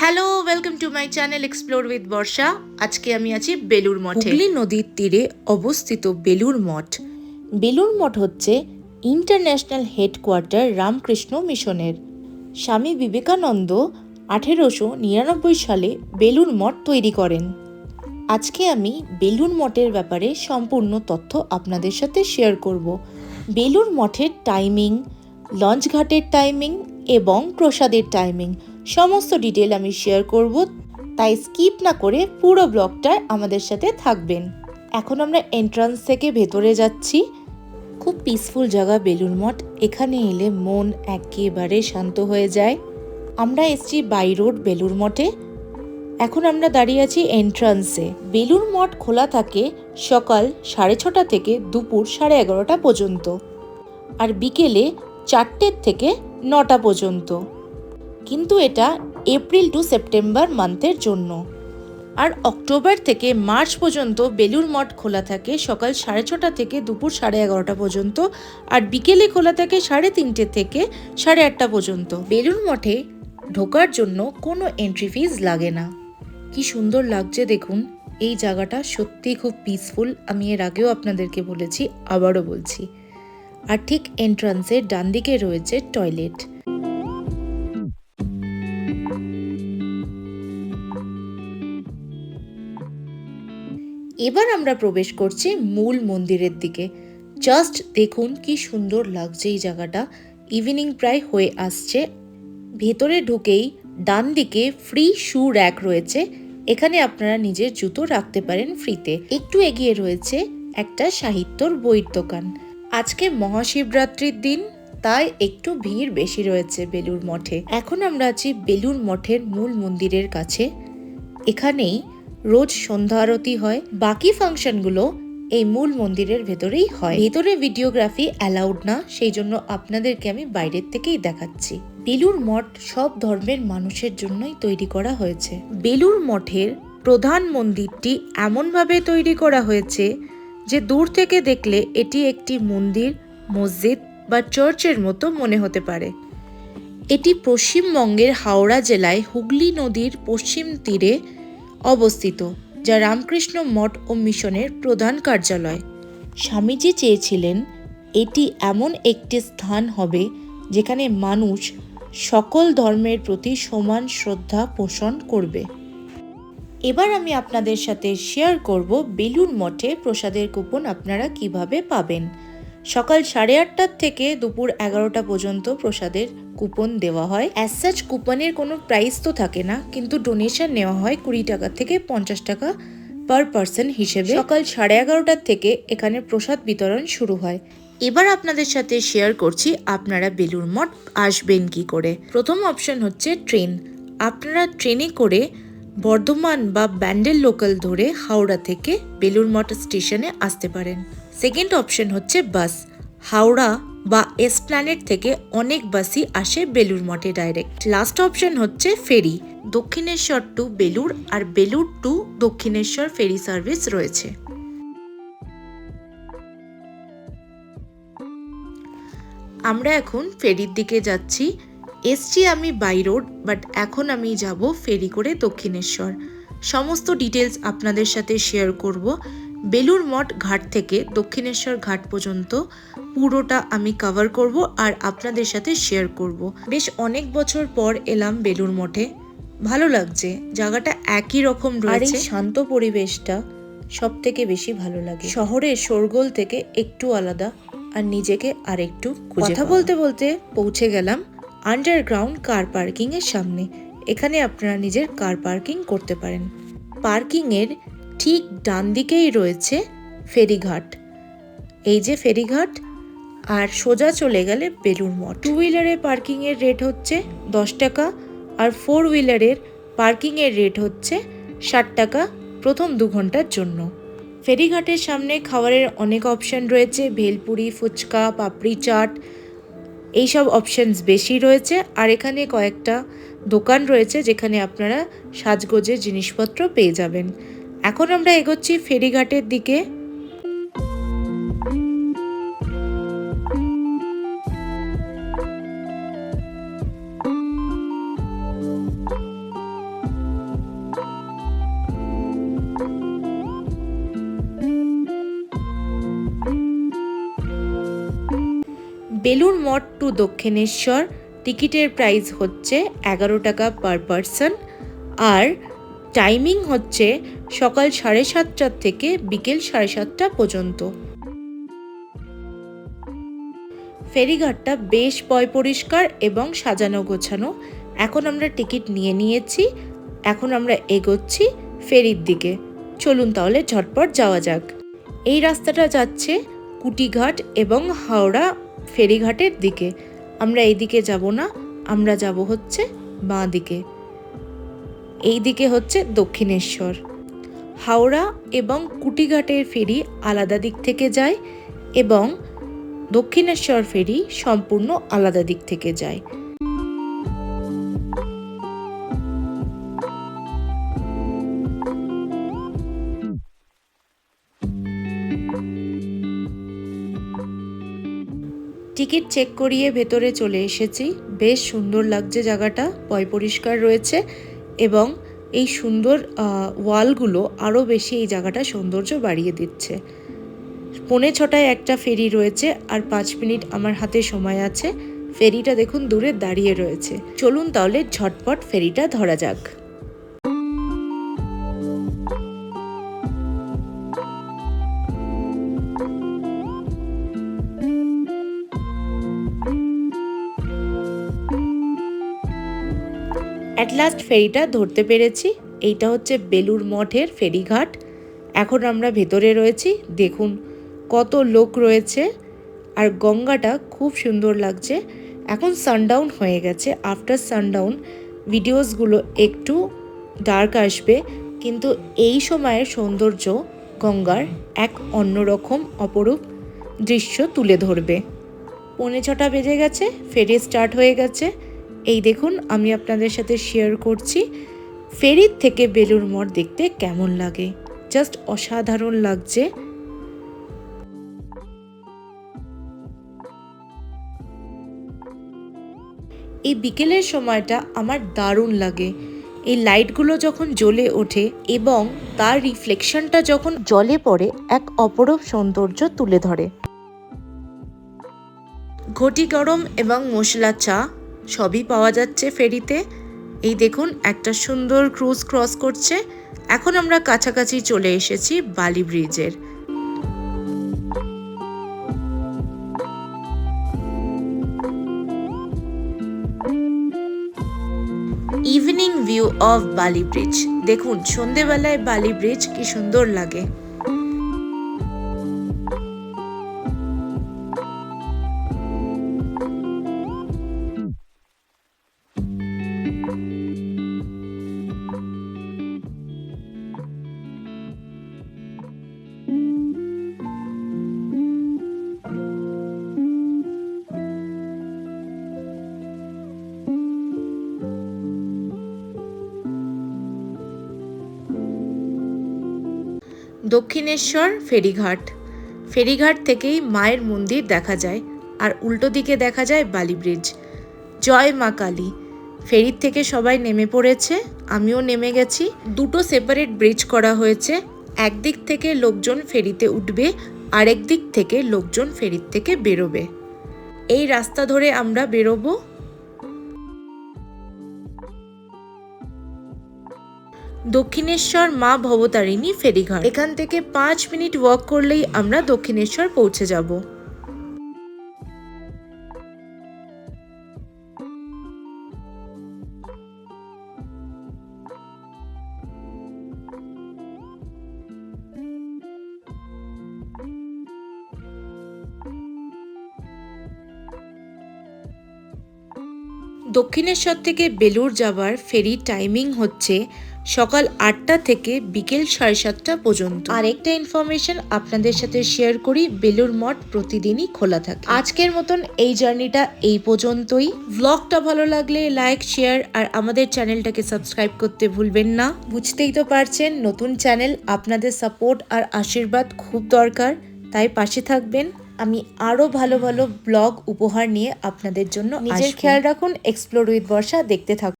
Hello, welcome to my channel explore with Barsha. আজকে আমি আছি বেলুর মঠে। হুগলি নদীর তীরে অবস্থিত বেলুর মঠ। বেলুর মঠ হচ্ছে ইন্টারন্যাশনাল হেডকোয়ার্টার রামকৃষ্ণ মিশনের। স্বামী বিবেকানন্দ 1899 সালে বেলুর মঠ তৈরি করেন। আজকে আমি বেলুর মঠের ব্যাপারে সম্পূর্ণ তথ্য আপনাদের সাথে শেয়ার করব। বেলুর মঠের টাইমিং, লঞ্চ ঘাটের টাইমিং এবং প্রসাদের টাইমিং সমস্ত ডিটেল আমি শেয়ার করব, তাই স্কিপ না করে পুরো ব্লগটা আমাদের সাথে থাকবেন। এখন আমরা এন্ট্রান্স থেকে ভেতরে যাচ্ছি। খুব পিসফুল জায়গা বেলুর মঠ। এখানে এলে মন একেবারে শান্ত হয়ে যায়। আমরা এসছি বাই রোড বেলুর মঠে। এখন আমরা দাঁড়িয়ে আছি এন্ট্রান্সে। বেলুর মঠ খোলা থাকে সকাল 6:30 থেকে দুপুর 11:30 পর্যন্ত, আর বিকেলে 4টে থেকে 9টা পর্যন্ত। কিন্তু এটা এপ্রিল টু সেপ্টেম্বর মান্থের জন্য। আর অক্টোবর থেকে মার্চ পর্যন্ত বেলুর মঠ খোলা থাকে সকাল 6:30 থেকে দুপুর 11:30 পর্যন্ত, আর বিকেলে খোলা থাকে 3:30 থেকে 8:30 পর্যন্ত। বেলুর মঠে ঢোকার জন্য কোনো এন্ট্রি ফিজ লাগে না। কি সুন্দর লাগছে দেখুন, এই জায়গাটা সত্যি খুব পিসফুল। আমি এর আগেও আপনাদেরকে বলেছি, আবারও বলছি। আর ঠিক এন্ট্রান্সের ডান দিকে রয়েছে টয়লেট। এবার আমরা প্রবেশ করছি মূল মন্দিরের দিকে। জাস্ট দেখুন কি সুন্দর লাগছে এই জায়গাটা। ইভিনিং প্রায় হয়ে আসছে। ভেতরে ঢুকেই ডান দিকে ফ্রি শু র্যাক রয়েছে। এখানে আপনারা নিজের জুতো রাখতে পারেন ফ্রিতে। একটু এগিয়ে রয়েছে একটা সাহিত্যর বইয়ের দোকান। আজকে মহাশিবরাত্রির দিন, তাই একটু ভিড় বেশি রয়েছে বেলুর মঠে। এখন আমরা আছি বেলুর মঠের মূল মন্দিরের কাছে। এখানেই রোজ সন্ধ্যা আরতি হয়। বাকি ফাংশনগুলো এই মূল মন্দিরের ভেতরেই হয়। ভেতরে ভিডিওগ্রাফি অ্যালাউড না, সেই জন্য আপনাদেরকে আমি বাইরের থেকেই দেখাচ্ছি। বেলুর মঠ সব ধর্মের মানুষের জন্যই তৈরি করা হয়েছে। বেলুর মঠের প্রধান মন্দিরটি এমনভাবে তৈরি করা হয়েছে যে দূর থেকে দেখলে এটি একটি মন্দির, মসজিদ বা চার্চের মতো মনে হতে পারে। এটি পশ্চিমবঙ্গের হাওড়া জেলায় হুগলি নদীর পশ্চিম তীরে অবস্থিত, যা রামকৃষ্ণ মঠ ও মিশনের প্রধান কার্যালয়। স্বামীজি চেয়েছিলেন এটি এমন একটি স্থান হবে যেখানে মানুষ সকল ধর্মের প্রতি সমান শ্রদ্ধা পোষণ করবে। এবার আমি আপনাদের সাথে শেয়ার করব বেলুর মঠে প্রসাদের কুপন আপনারা কিভাবে পাবেন। সকাল 8:30 থেকে দুপুর 11টা পর্যন্ত প্রসাদের কুপন দেওয়া হয়। অ্যাজ সাচ কুপনের কোনো প্রাইস তো থাকে না, কিন্তু ডোনেশন নেওয়া হয় 20 টাকা থেকে 50 টাকা পার পার্সন হিসেবে। সকাল 11:30 থেকে এখানে প্রসাদ বিতরণ শুরু হয়। এবার আপনাদের সাথে শেয়ার করছি আপনারা বেলুর মঠ আসবেন কি করে। প্রথম অপশন হচ্ছে ট্রেন। আপনারা ট্রেনে করে বর্ধমান বা ব্যান্ডেল লোকাল ধরে হাওড়া থেকে বেলুর মঠ স্টেশনে আসতে পারেন। সেকেন্ড অপশন হচ্ছে বাস। হাওড়া বা এসপ্ল্যানেড থেকে অনেক বাসই আসে বেলুর মঠে ডাইরেক্ট। লাস্ট অপশন হচ্ছে ফেরি। দক্ষিণেশ্বর টু বেলুর আর Belur to Dakshineswar ferry service রয়েছে। আমরা এখন ফেরির দিকে যাচ্ছি। এসছি আমি বাই রোড, বাট এখন আমি যাব ফেরি করে দক্ষিণেশ্বর। সমস্ত ডিটেলস আপনাদের সাথে শেয়ার করব। বেলুর মঠ ঘাট থেকে দক্ষিণেশ্বর ঘাট পর্যন্ত পুরোটা আমি কভার করব আর আপনাদের সাথে শেয়ার করব। বেশ অনেক বছর পর এলাম বেলুর মঠে। ভালো লাগছে, জায়গাটা একই রকম রয়েছে। আর এই শান্ত পরিবেশটা সব থেকে বেশি ভালো লাগে। শহরের শোরগোল থেকে একটু আলাদা, আর নিজেকে আর একটু কথা বলতে বলতে পৌঁছে গেলাম আন্ডারগ্রাউন্ড কার পার্কিং এর সামনে। এখানে আপনারা নিজের কার পার্কিং করতে পারেন। পার্কিং এর ঠিক ডান দিকেই রয়েছে ফেরিঘাট। এই যে ফেরিঘাট, আর সোজা চলে গেলে বেলুর মঠ। 2 হুইলারের পার্কিং এর রেট হচ্ছে 10 টাকা, আর 4 হুইলারের পার্কিং এর রেট হচ্ছে 60 টাকা প্রথম 2 ঘন্টার জন্য। ফেরিঘাটের সামনে খাবারের অনেক অপশন রয়েছে। ভেলপুরি, ফুচকা, পাপড়ি চাট, এইসব অপশনস বেশি রয়েছে। আর এখানে কয়েকটা দোকান রয়েছে যেখানে আপনারা সাজগোজের জিনিসপত্র পেয়ে যাবেন। এখন আমরা এগোচ্ছি ফেরিঘাটের দিকে। বেলুড় মঠ টু দক্ষিণেশ্বর টিকিটের প্রাইস হচ্ছে 11 টাকা পার পারসন, আর টাইমিং হচ্ছে সকাল 7:30 থেকে বিকেল 7:30 পর্যন্ত। ফেরিঘাটটা বেশ পরিষ্কার এবং সাজানো গোছানো। এখন আমরা টিকিট নিয়ে নিয়েছি, এখন আমরা এগোচ্ছি ফেরির দিকে। চলুন তাহলে ঝটপট যাওয়া যাক। এই রাস্তাটা যাচ্ছে কুটিঘাট এবং হাওড়া ফেরিঘাটের দিকে। আমরা এই দিকে যাব না, আমরা যাব হচ্ছে বাঁ দিকে। এই দিকে হচ্ছে দক্ষিণেশ্বর। হাওড়া এবং কুটিঘাটের ফেরি আলাদা দিক থেকে যায় এবং দক্ষিণেশ্বর ফেরি সম্পূর্ণ আলাদা দিক থেকে যায়। টিকিট চেক করিয়ে ভেতরে চলে এসেছি। বেশ সুন্দর লাগছে জায়গাটা, পরিষ্কার রয়েছে এবং এই সুন্দর ওয়ালগুলো আরও বেশি এই জায়গাটা সৌন্দর্য বাড়িয়ে দিচ্ছে। 6:45 একটা ফেরি রয়েছে আর 5 মিনিট আমার হাতে সময় আছে। ফেরিটা দেখুন দূরে দাঁড়িয়ে রয়েছে। চলুন তাহলে ঝটপট ফেরিটা ধরা যাক। অ্যাট লাস্ট ফেরিটা ধরতে পেরেছি। এইটা হচ্ছে বেলুড় মঠের ফেরিঘাট। এখন আমরা ভেতরে রয়েছি। দেখুন কত লোক রয়েছে আর গঙ্গাটা খুব সুন্দর লাগছে। এখন সানডাউন হয়ে গেছে। আফটার সানডাউন ভিডিওসগুলো একটু ডার্ক আসবে, কিন্তু এই সময়ের সৌন্দর্য গঙ্গার এক অন্যরকম অপরূপ দৃশ্য তুলে ধরবে। 6:45 বেজে গেছে, ফেরি স্টার্ট হয়ে গেছে। এই দেখুন আমি আপনাদের সাথে শেয়ার করছি ফেরির থেকে বেলুড় মঠ দেখতে কেমন লাগে। জাস্ট অসাধারণ লাগছে। এই বিকেলের সময়টা আমার দারুণ লাগে। এই লাইটগুলো যখন জ্বলে ওঠে এবং তার রিফ্লেকশনটা যখন জলে পড়ে এক অপরূপ সৌন্দর্য তুলে ধরে। ঘটি গরম এবং মশলা চা সবই পাওয়া যাচ্ছে ফেরিতে। এই দেখুন একটা সুন্দর ক্রুজ ক্রস করছে। এখন আমরা কাছাকাছি চলে এসেছি বালি ব্রিজের। ইভিনিং ভিউ অফ বালি ব্রিজ। দেখুন সন্ধেবেলায় বালি ব্রিজ কি সুন্দর লাগে। দক্ষিণেশ্বর ফেরিঘাট। ফেরিঘাট থেকেই মায়ের মন্দির দেখা যায় আর উল্টো দিকে দেখা যায় বালি ব্রিজ। জয় মা কালী। ফেরির থেকে সবাই নেমে পড়েছে, আমিও নেমে গেছি। দুটো সেপারেট ব্রিজ করা হয়েছে। একদিক থেকে লোকজন ফেরিতে উঠবে, আরেক দিক থেকে লোকজন ফেরির থেকে বেরোবে। এই রাস্তা ধরে আমরা বেরোবো। দক্ষিণেশ্বর মা ভবতারিণী ফেরিঘাট। এখান থেকে 5 মিনিট ওয়াক করলেই আমরা দক্ষিণেশ্বর পৌঁছে যাব। দক্ষিণেশ্বর থেকে বেলুড় যাবার ফেরি টাইমিং হচ্ছে সকাল 8টা থেকে বিকেল 7:30 পর্যন্ত। আরেকটা ইনফরমেশন আপনাদের সাথে শেয়ার করি, বেলুড় মঠ প্রতিদিনই খোলা থাকে। আজকের মতন এই জার্নিটা এই পর্যন্তই। ব্লগটা ভালো লাগলে লাইক, শেয়ার আর আমাদের চ্যানেলটাকে সাবস্ক্রাইব করতে ভুলবেন না। বুঝতেই তো পারছেন নতুন চ্যানেল, আপনাদের সাপোর্ট আর আশীর্বাদ খুব দরকার, তাই পাশে থাকবেন। আমি আরো ভালো ভালো ব্লগ উপহার নিয়ে আপনাদের জন্য। নিজের খেয়াল রাখুন। এক্সপ্লোর উইথ বর্ষা দেখতে থাকুন।